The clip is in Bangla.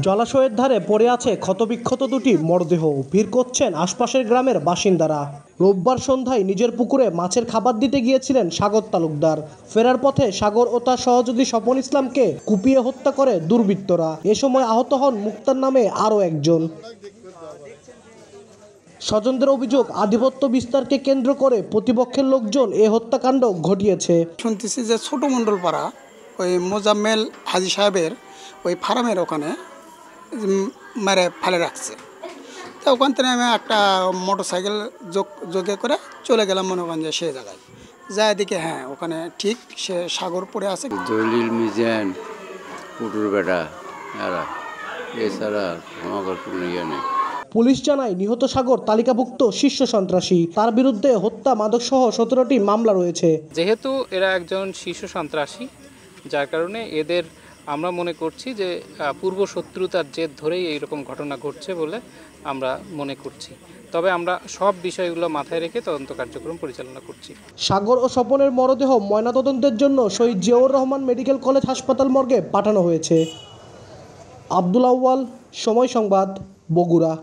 জলাশয়ের ধারে পড়ে আছে ক্ষতবিক্ষত দুটি মরদেহ। ভিড় করছেন আশপাশের গ্রামের বাসিন্দারা। রোববার সন্ধ্যায় নিজের পুকুরে মাছের খাবার দিতে গিয়েছিলেন সাগর তালুকদার। ফেরার পথে সাগর ও তার সহযোগী স্বপন ইসলামকে কুপিয়ে হত্যা করে দুর্বৃত্তরা। এ সময় আহত হন মুক্তার নামে আরও একজন। স্বজনদের অভিযোগ, আধিপত্য বিস্তারকে কেন্দ্র করে প্রতিপক্ষের লোকজন এ হত্যাকাণ্ড ঘটিয়েছে। শুনতেছি যে ছোট মণ্ডলপাড়া ওই মোজাম্মেল হাজি সাহেবের ওই ফার্মের ওখানে মেরে ফেলে রাখছে। তো ওখান থেকে আমি একটা মোটরসাইকেল যোগে করে চলে গেলাম মনোগঞ্জে সে জায়গায় যায় দিকে হ্যাঁ ওখানে ঠিক সে সাগর পড়ে আছে। জলিল মিজান পুটুর বেটা এরা এছাড়া আমার কোনো ইয়ে নেই। পুলিশ জানায় নিহত সাগর তালিকাভুক্ত শীর্ষ সন্ত্রাসী। তার বিরুদ্ধে হত্যা, মাদকসহ 17টি মামলা রয়েছে। যেহেতু এরা একজন শীর্ষ সন্ত্রাসী, যার কারণে এদের আমরা মনে করছি যে পূর্ব শত্রুতার জেদ ধরেই এইরকম ঘটনা ঘটছে বলে আমরা মনে করছি। তবে আমরা সব বিষয়গুলো মাথায় রেখে তদন্ত কার্যক্রম পরিচালনা করছি। সাগর ও স্বপনের মরদেহ ময়নাতদন্তের জন্য শহীদ জিয়াউর রহমান মেডিকেল কলেজ হাসপাতাল মর্গে পাঠানো হয়েছে। আব্দুল আউয়াল, সময় সংবাদ, বগুড়া।